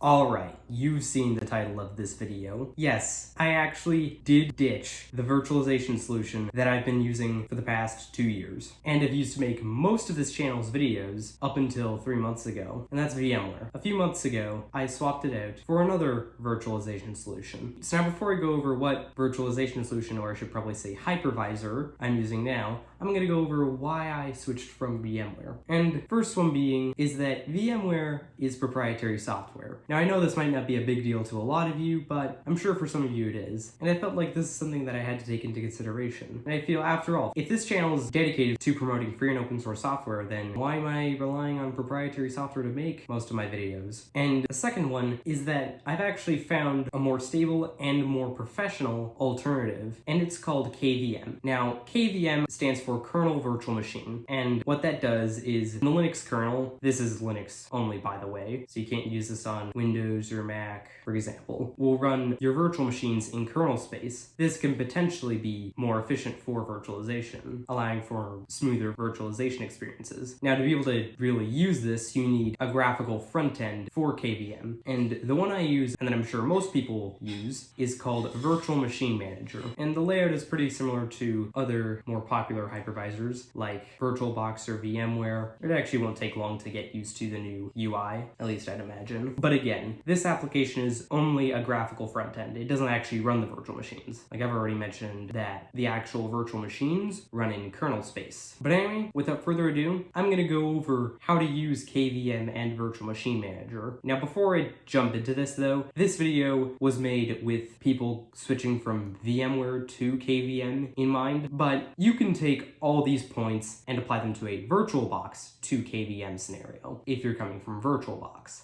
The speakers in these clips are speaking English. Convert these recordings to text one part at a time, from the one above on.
Alright, you've seen the title of this video. Yes, I actually did ditch the virtualization solution that I've been using for the past 2 years, and have used to make most of this channel's videos up until 3 months ago, and that's VMware. A few months ago, I swapped it out for another virtualization solution. So now before I go over what virtualization solution, or I should probably say hypervisor, I'm using now, I'm going to go over why I switched from VMware. And first one being is that VMware is proprietary software. Now I know this might not be a big deal to a lot of you, but I'm sure for some of you it is. And I felt like this is something that I had to take into consideration. And I feel, after all, if this channel is dedicated to promoting free and open source software, then why am I relying on proprietary software to make most of my videos? And the second one is that I've actually found a more stable and more professional alternative, and it's called KVM. Now, KVM stands for Kernel Virtual Machine, and what that does is, in the Linux kernel, this is Linux only, by the way, so you can't use this on Windows or Mac, for example, will run your virtual machines in kernel space. This can potentially be more efficient for virtualization, allowing for smoother virtualization experiences. Now, to be able to really use this, you need a graphical front end for KVM, and the one I use, and that I'm sure most people use, is called Virtual Machine Manager, and the layout is pretty similar to other more popular hypervisors like VirtualBox or VMware. It actually won't take long to get used to the new UI, at least I'd imagine. But again, this application is only a graphical front end. It doesn't actually run the virtual machines. Like I've already mentioned that the actual virtual machines run in kernel space. But anyway, without further ado, I'm going to go over how to use KVM and Virtual Machine Manager. Now, before I jump into this though, this video was made with people switching from VMware to KVM in mind, but you can take all these points and apply them to a VirtualBox to KVM scenario if you're coming from VirtualBox.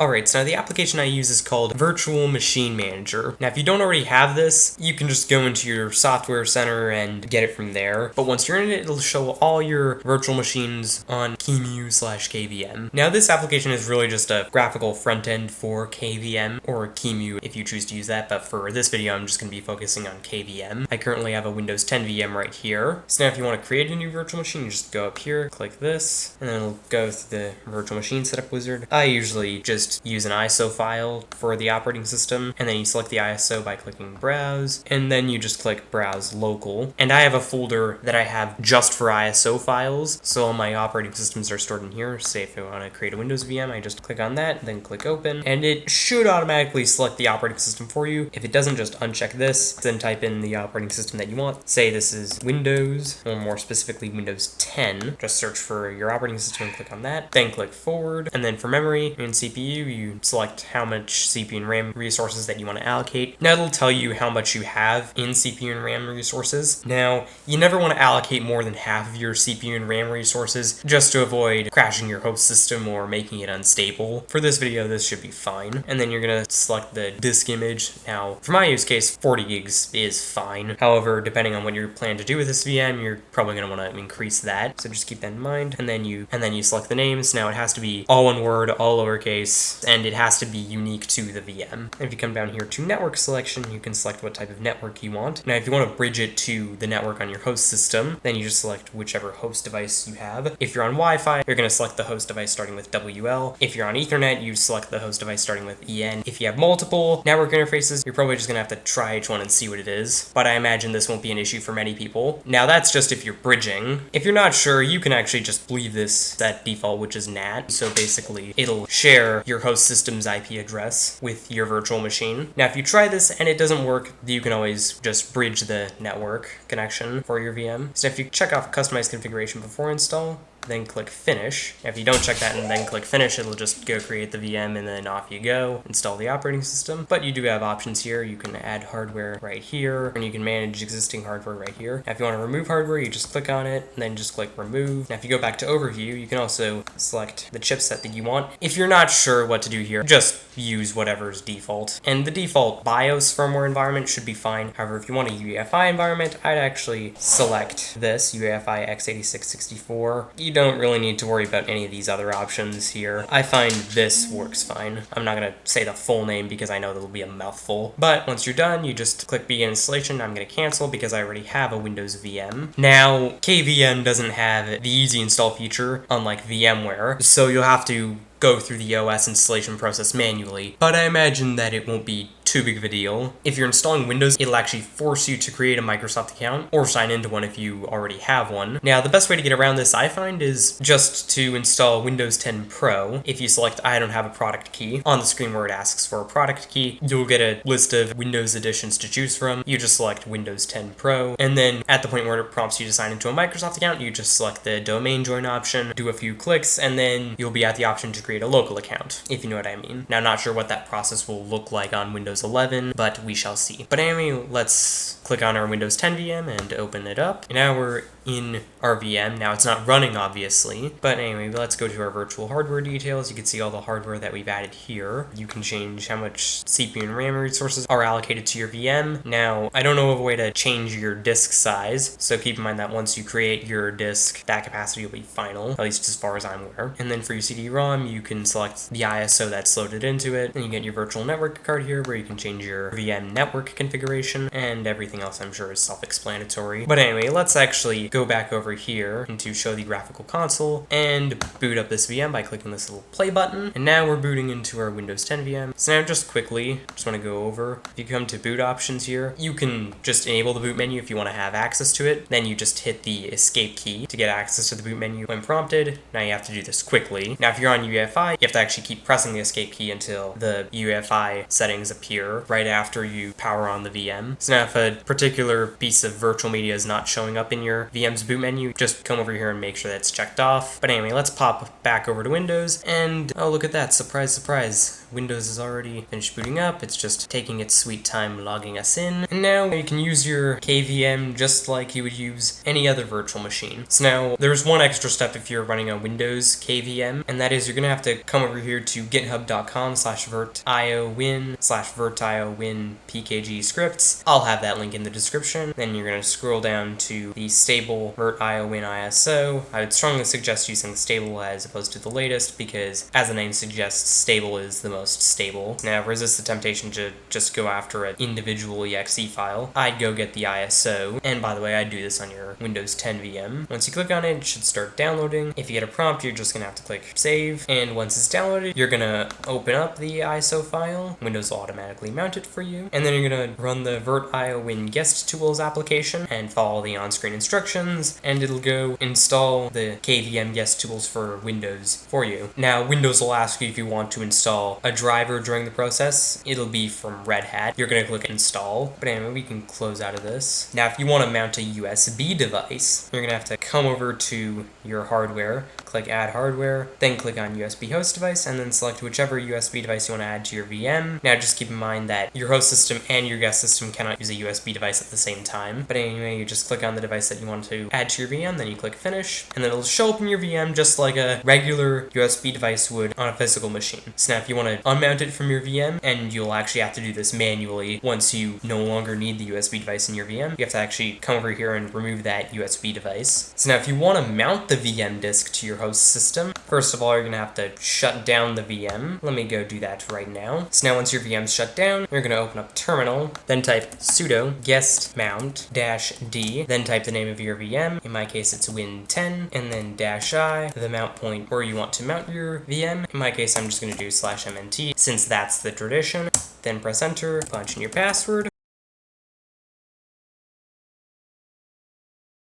Alright, so now the application I use is called Virtual Machine Manager. Now, if you don't already have this, you can just go into your software center and get it from there. But once you're in it, it'll show all your virtual machines on QEMU/KVM. Now, this application is really just a graphical front end for KVM, or QEMU if you choose to use that, but for this video, I'm just going to be focusing on KVM. I currently have a Windows 10 VM right here. So now if you want to create a new virtual machine, you just go up here, click this, and then it'll go through the virtual machine setup wizard. I usually just use an ISO file for the operating system, and then you select the ISO by clicking browse, and then you just click browse local. And I have a folder that I have just for ISO files, so all my operating systems are stored in here. Say if I want to create a Windows VM, I just click on that, then click open, and it should automatically select the operating system for you. If it doesn't, just uncheck this, then type in the operating system that you want. Say this is Windows, or more specifically Windows 10. Just search for your operating system and click on that, then click forward, and then for memory and CPU, you select how much CPU and RAM resources that you want to allocate. Now it'll tell you how much you have in CPU and RAM resources. Now, you never want to allocate more than half of your CPU and RAM resources just to avoid crashing your host system or making it unstable. For this video, this should be fine. And then you're going to select the disk image. Now, for my use case, 40 gigs is fine. However, depending on what you plan to do with this VM, you're probably going to want to increase that. So just keep that in mind. And then you select the names. Now it has to be all one word, all lowercase, and it has to be unique to the VM. If you come down here to network selection, you can select what type of network you want. Now, if you want to bridge it to the network on your host system, then you just select whichever host device you have. If you're on Wi-Fi, you're going to select the host device starting with WL. If you're on Ethernet, you select the host device starting with EN. If you have multiple network interfaces, you're probably just going to have to try each one and see what it is. But I imagine this won't be an issue for many people. Now, that's just if you're bridging. If you're not sure, you can actually just leave this at default, which is NAT. So basically, it'll share your host system's IP address with your virtual machine. Now, if you try this and it doesn't work, you can always just bridge the network connection for your VM. So if you check off customize configuration before install, then click finish. If you don't check that and then click finish, it'll just go create the VM and then off you go, install the operating system. But you do have options here. You can add hardware right here, and you can manage existing hardware right here. Now, if you want to remove hardware, you just click on it and then just click remove. Now, if you go back to overview, you can also select the chipset that you want. If you're not sure what to do here, just use whatever's default. And the default BIOS firmware environment should be fine. However, if you want a UEFI environment, I'd actually select this, UEFI x86-64. You don't really need to worry about any of these other options here. I find this works fine. I'm not going to say the full name because I know that'll be a mouthful. But once you're done, you just click begin installation. I'm going to cancel because I already have a Windows VM. Now, KVM doesn't have the easy install feature, unlike VMware, so you'll have to go through the OS installation process manually, but I imagine that it won't be too big of a deal. If you're installing Windows, it'll actually force you to create a Microsoft account or sign into one if you already have one. Now, the best way to get around this, I find, is just to install Windows 10 Pro. If you select I don't have a product key on the screen where it asks for a product key, you'll get a list of Windows editions to choose from. You just select Windows 10 Pro, and then at the point where it prompts you to sign into a Microsoft account, you just select the domain join option, do a few clicks, and then you'll be at the option to create a local account, if you know what I mean. Now, not sure what that process will look like on Windows 11, but we shall see. But anyway, let's click on our Windows 10 VM and open it up. And now we're in our VM. Now it's not running, obviously, but anyway, let's go to our virtual hardware details. You can see all the hardware that we've added here. You can change how much CPU and RAM resources are allocated to your VM. Now, I don't know of a way to change your disk size, so keep in mind that once you create your disk, that capacity will be final, at least as far as I'm aware. And then for your CD-ROM, you can select the ISO that's loaded into it, and you get your virtual network card here where you can change your VM network configuration, and everything else I'm sure is self-explanatory. But anyway, let's actually go back over here and to show the graphical console and boot up this VM by clicking this little play button. And now we're booting into our Windows 10 VM. So now just quickly, just want to go over, if you come to boot options here, you can just enable the boot menu if you want to have access to it. Then you just hit the escape key to get access to the boot menu when prompted. Now you have to do this quickly. Now if you're on UEFI, you have to actually keep pressing the escape key until the UEFI settings appear right after you power on the VM. So now if a particular piece of virtual media is not showing up in your VM's boot menu, just come over here and make sure that's checked off. But anyway, let's pop back over to Windows, and oh, look at that, surprise, surprise. Windows is already finished booting up. It's just taking its sweet time logging us in. And now you can use your KVM just like you would use any other virtual machine. So now there's one extra step if you're running a Windows KVM, and that is you're gonna have to come over here to github.com/virtiowin/virtiowin pkg scripts. I'll have that link in the description. Then you're gonna scroll down to the stable virtiowin ISO. I would strongly suggest using the stable as opposed to the latest because, as the name suggests, stable is the most stable. Now, resist the temptation to just go after an individual exe file. I'd go get the ISO, and by the way, I'd do this on your Windows 10 VM. Once you click on it, it should start downloading. If you get a prompt, you're just gonna have to click save, and once it's downloaded, you're gonna open up the ISO file. Windows will automatically mount it for you, and then you're gonna run the virtiowin guest-tools application and follow the on-screen instructions, and it'll go install the KVM guest-tools for Windows for you. Now, Windows will ask you if you want to install a driver during the process. It'll be from Red Hat. You're gonna click install, but anyway, we can close out of this. Now, if you want to mount a USB device, you're gonna have to come over to your hardware, click add hardware, then click on USB host device, and then select whichever USB device you want to add to your VM. Now, just keep in mind that your host system and your guest system cannot use a USB device at the same time. But anyway, you just click on the device that you want to add to your VM, then you click finish, and then it'll show up in your VM just like a regular USB device would on a physical machine. So now if you want to unmount it from your VM, and you'll actually have to do this manually once you no longer need the USB device in your VM, you have to actually come over here and remove that USB device. So now if you want to mount the VM disk to your host system, first of all, you're gonna have to shut down the VM. Let me go do that right now. So now once your VM's shut down, you're gonna open up terminal, then type sudo guestmount -d, then type the name of your VM. In my case, it's win10, and then -i, the mount point where you want to mount your VM. In my case, I'm just gonna do /mnt, since that's the tradition. Then press enter, punch in your password.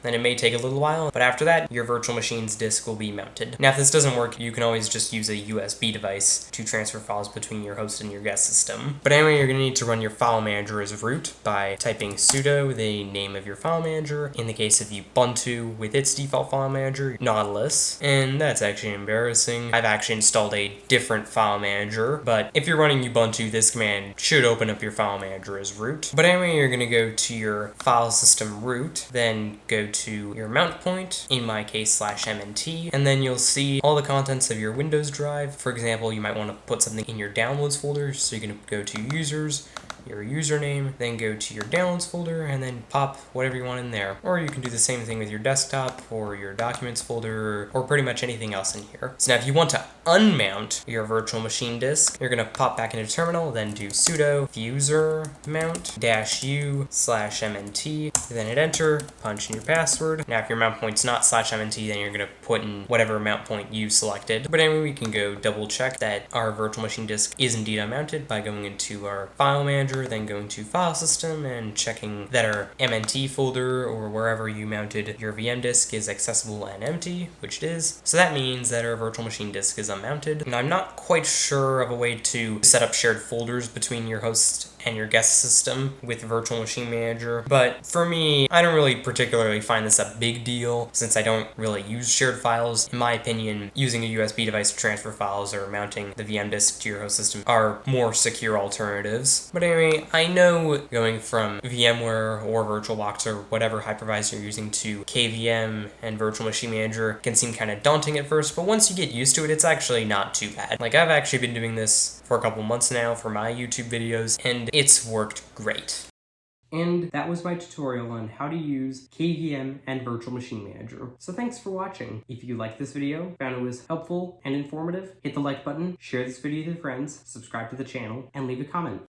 Then it may take a little while, but after that, your virtual machine's disk will be mounted. Now, if this doesn't work, you can always just use a USB device to transfer files between your host and your guest system. But anyway, you're gonna need to run your file manager as root by typing sudo, the name of your file manager. In the case of Ubuntu, with its default file manager, Nautilus. And that's actually embarrassing. I've actually installed a different file manager, but if you're running Ubuntu, this command should open up your file manager as root. But anyway, you're gonna go to your file system root, then go to your mount point, in my case /mnt, and then you'll see all the contents of your Windows drive. For example, you might want to put something in your downloads folder, so you're going to go to users, your username, then go to your downloads folder and then pop whatever you want in there. Or you can do the same thing with your desktop or your documents folder or pretty much anything else in here. So now if you want to unmount your virtual machine disk, you're going to pop back into terminal, then do sudo fusermount -u/mnt, then hit enter, punch in your password. Now if your mount point's not /mnt, then you're going to put in whatever mount point you selected. But anyway, we can go double check that our virtual machine disk is indeed unmounted by going into our file manager, then going to file system and checking that our MNT folder or wherever you mounted your VM disk is accessible and empty, which it is. So that means that our virtual machine disk is unmounted. And I'm not quite sure of a way to set up shared folders between your host and your guest system with Virtual Machine Manager. But for me, I don't really particularly find this a big deal since I don't really use shared files. In my opinion, using a USB device to transfer files or mounting the VM disk to your host system are more secure alternatives. But anyway, I know going from VMware or VirtualBox or whatever hypervisor you're using to KVM and Virtual Machine Manager can seem kind of daunting at first, but once you get used to it, it's actually not too bad. Like, I've actually been doing this for a couple months now for my YouTube videos, and it's worked great. And that was my tutorial on how to use KVM and Virtual Machine Manager. So thanks for watching. If you liked this video, found it was helpful and informative, hit the like button, share this video with your friends, subscribe to the channel, and leave a comment.